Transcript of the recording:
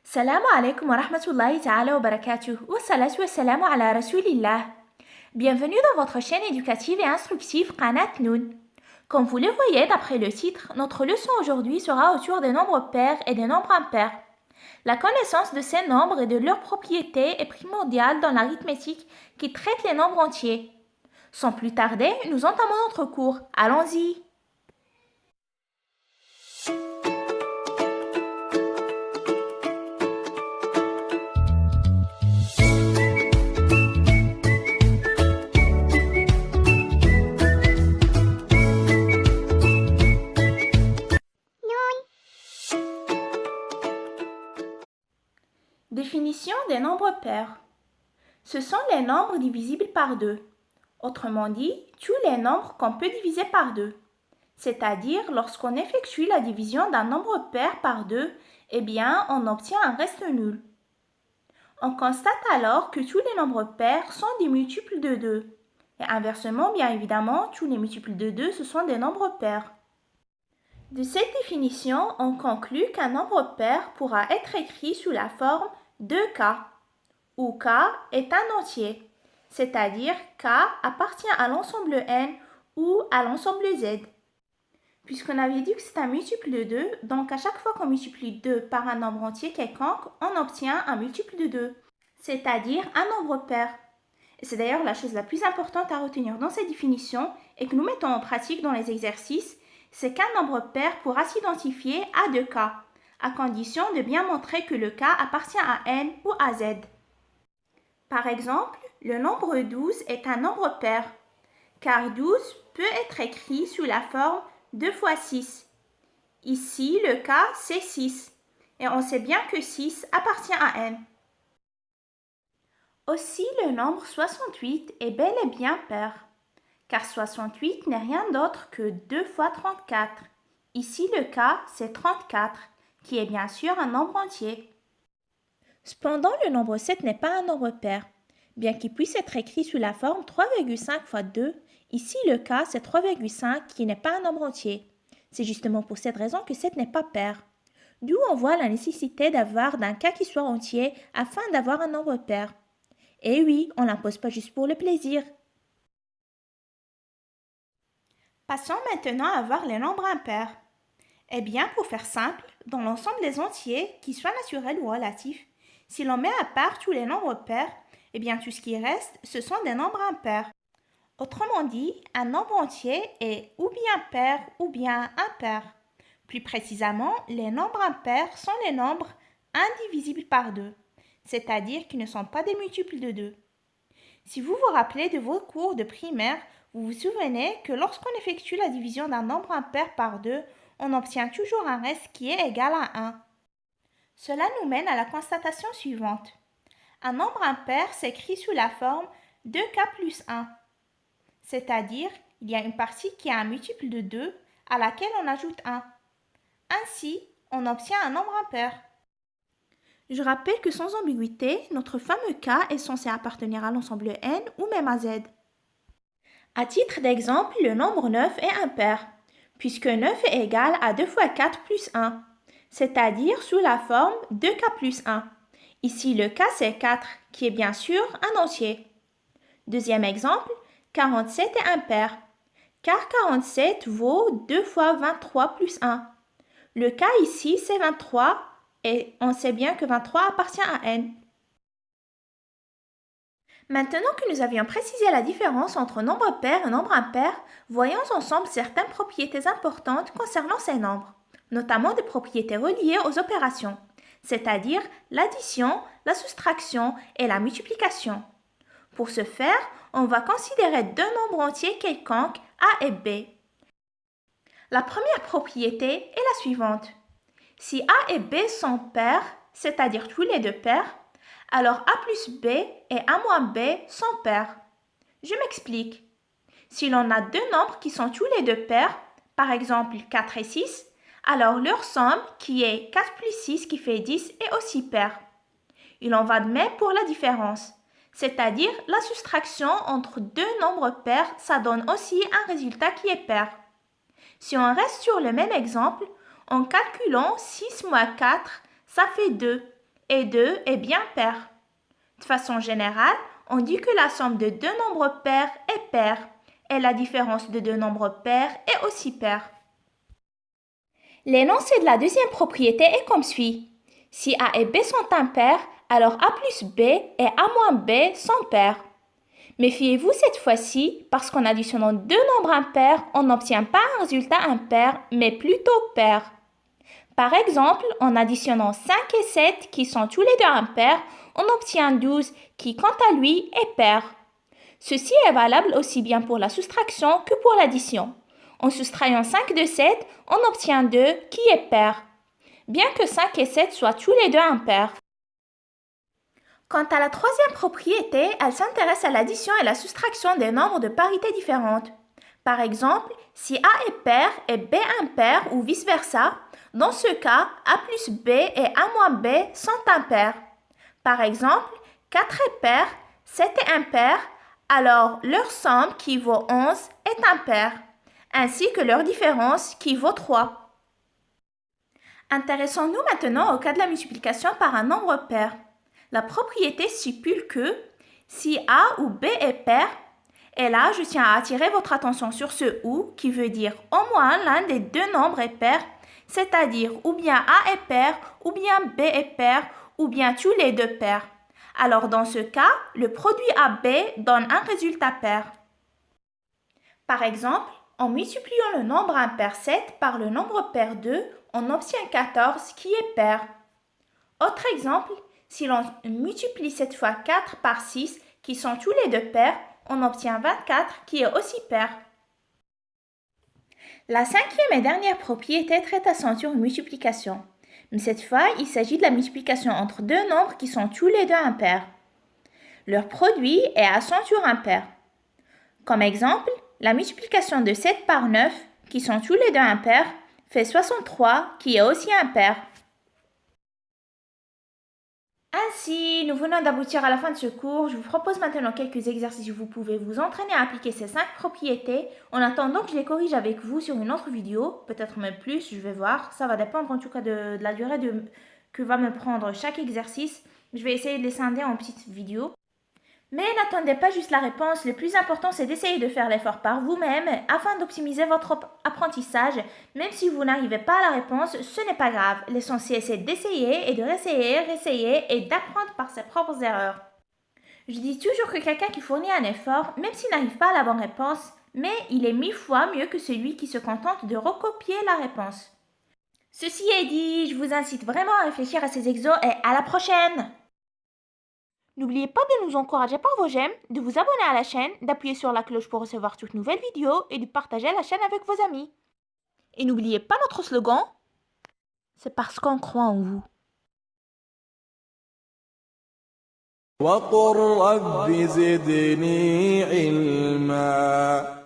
Salam alaikum wa rahmatullahi ta'ala wa barakatuh. Wa salatu wa salamu ala rasulillah. Bienvenue dans votre chaîne éducative et instructive Qanat Noon. Comme vous le voyez d'après le titre, notre leçon aujourd'hui sera autour des nombres pairs et des nombres impairs. La connaissance de ces nombres et de leurs propriétés est primordiale dans l'arithmétique qui traite les nombres entiers. Sans plus tarder, nous entamons notre cours. Allons-y! Définition des nombres pairs. Ce sont les nombres divisibles par 2. Autrement dit, tous les nombres qu'on peut diviser par 2. C'est-à-dire, lorsqu'on effectue la division d'un nombre pair par 2, eh bien, on obtient un reste nul. On constate alors que tous les nombres pairs sont des multiples de 2. Et inversement, bien évidemment, tous les multiples de 2, ce sont des nombres pairs. De cette définition, on conclut qu'un nombre pair pourra être écrit sous la forme de K, où K est un entier, c'est-à-dire K appartient à l'ensemble N ou à l'ensemble Z. Puisqu'on avait dit que c'est un multiple de 2, donc à chaque fois qu'on multiplie 2 par un nombre entier quelconque, on obtient un multiple de 2, c'est-à-dire un nombre pair. Et c'est d'ailleurs la chose la plus importante à retenir dans cette définition et que nous mettons en pratique dans les exercices, c'est qu'un nombre pair pourra s'identifier à 2K, à condition de bien montrer que le K appartient à N ou à Z. Par exemple, le nombre 12 est un nombre pair, car 12 peut être écrit sous la forme 2 fois 6. Ici, le K, c'est 6, et on sait bien que 6 appartient à N. Aussi, le nombre 68 est bel et bien pair, car 68 n'est rien d'autre que 2 fois 34. Ici, le K, c'est 34, qui est bien sûr un nombre entier. Cependant, le nombre 7 n'est pas un nombre pair. Bien qu'il puisse être écrit sous la forme 3,5 fois 2, ici le K, c'est 3,5 qui n'est pas un nombre entier. C'est justement pour cette raison que 7 n'est pas pair. D'où on voit la nécessité d'avoir d'un K qui soit entier afin d'avoir un nombre pair. Et oui, on ne l'impose pas juste pour le plaisir. Passons maintenant à voir les nombres impairs. Eh bien, pour faire simple, dans l'ensemble des entiers, qu'ils soient naturels ou relatifs, si l'on met à part tous les nombres pairs, eh bien tout ce qui reste, ce sont des nombres impairs. Autrement dit, un nombre entier est ou bien pair ou bien impair. Plus précisément, les nombres impairs sont les nombres indivisibles par 2, c'est-à-dire qui ne sont pas des multiples de 2. Si vous vous rappelez de vos cours de primaire, vous vous souvenez que lorsqu'on effectue la division d'un nombre impair par 2, on obtient toujours un reste qui est égal à 1. Cela nous mène à la constatation suivante. Un nombre impair s'écrit sous la forme 2K plus 1, c'est-à-dire il y a une partie qui est un multiple de 2 à laquelle on ajoute 1. Ainsi, on obtient un nombre impair. Je rappelle que sans ambiguïté, notre fameux K est censé appartenir à l'ensemble N ou même à Z. À titre d'exemple, le nombre 9 est impair, puisque 9 est égal à 2 fois 4 plus 1, c'est-à-dire sous la forme 2K plus 1. Ici, le K, c'est 4, qui est bien sûr un entier. Deuxième exemple, 47 est impair, car 47 vaut 2 fois 23 plus 1. Le K ici, c'est 23, et on sait bien que 23 appartient à N. Maintenant que nous avions précisé la différence entre nombre pair et nombre impair, voyons ensemble certaines propriétés importantes concernant ces nombres, notamment des propriétés reliées aux opérations, c'est-à-dire l'addition, la soustraction et la multiplication. Pour ce faire, on va considérer deux nombres entiers quelconques, A et B. La première propriété est la suivante. Si A et B sont pairs, c'est-à-dire tous les deux pairs, alors A plus B et A moins B sont pairs. Je m'explique. Si l'on a deux nombres qui sont tous les deux pairs, par exemple 4 et 6, alors leur somme, qui est 4 plus 6 qui fait 10, est aussi paire. Il en va de même pour la différence, c'est-à-dire la soustraction entre deux nombres pairs, ça donne aussi un résultat qui est pair. Si on reste sur le même exemple, en calculant 6 moins 4, ça fait 2. et 2 est bien pair. De façon générale, on dit que la somme de deux nombres pairs est paire et la différence de deux nombres pairs est aussi paire. L'énoncé de la deuxième propriété est comme suit. Si A et B sont impairs, alors A plus B et A moins B sont pairs. Méfiez-vous cette fois-ci, parce qu'en additionnant deux nombres impairs, on n'obtient pas un résultat impair, mais plutôt pair. Par exemple, en additionnant 5 et 7, qui sont tous les deux impairs, on obtient 12, qui quant à lui est pair. Ceci est valable aussi bien pour la soustraction que pour l'addition. En soustrayant 5 de 7, on obtient 2, qui est pair. Bien que 5 et 7 soient tous les deux impairs. Quant à la troisième propriété, elle s'intéresse à l'addition et la soustraction des nombres de parité différentes. Par exemple, si A est pair et B impair ou vice-versa, dans ce cas, A plus B et A moins B sont impairs. Par exemple, 4 est pair, 7 est impair, alors leur somme qui vaut 11 est impaire, ainsi que leur différence qui vaut 3. Intéressons-nous maintenant au cas de la multiplication par un nombre pair. La propriété stipule que si A ou B est pair, et là je tiens à attirer votre attention sur ce ou qui veut dire au moins l'un des deux nombres est pair, c'est-à-dire ou bien A est pair, ou bien B est pair, ou bien tous les deux pairs. Alors dans ce cas, le produit AB donne un résultat pair. Par exemple, en multipliant le nombre impair 7 par le nombre pair 2, on obtient 14 qui est pair. Autre exemple, si l'on multiplie cette fois 4 par 6 qui sont tous les deux pairs, on obtient 24 qui est aussi pair. La cinquième et dernière propriété traite à son tour une multiplication. Mais cette fois, il s'agit de la multiplication entre deux nombres qui sont tous les deux impairs. Leur produit est à son tour impair. Comme exemple, la multiplication de 7 par 9, qui sont tous les deux impairs, fait 63, qui est aussi impair. Ainsi, nous venons d'aboutir à la fin de ce cours. Je vous propose maintenant quelques exercices où vous pouvez vous entraîner à appliquer ces 5 propriétés en attendant que je les corrige avec vous sur une autre vidéo, peut-être même plus, je vais voir. Ça va dépendre en tout cas de la durée que va me prendre chaque exercice. Je vais essayer de les scinder en petites vidéos. Mais n'attendez pas juste la réponse, le plus important c'est d'essayer de faire l'effort par vous-même afin d'optimiser votre apprentissage. Même si vous n'arrivez pas à la réponse, ce n'est pas grave. L'essentiel c'est d'essayer et de réessayer et d'apprendre par ses propres erreurs. Je dis toujours que quelqu'un qui fournit un effort, même s'il n'arrive pas à la bonne réponse, mais il est 1000 fois mieux que celui qui se contente de recopier la réponse. Ceci est dit, je vous incite vraiment à réfléchir à ces exos et à la prochaine! N'oubliez pas de nous encourager par vos j'aime, de vous abonner à la chaîne, d'appuyer sur la cloche pour recevoir toutes nouvelles vidéos et de partager la chaîne avec vos amis. Et n'oubliez pas notre slogan, c'est parce qu'on croit en vous. وقل رب زدني علما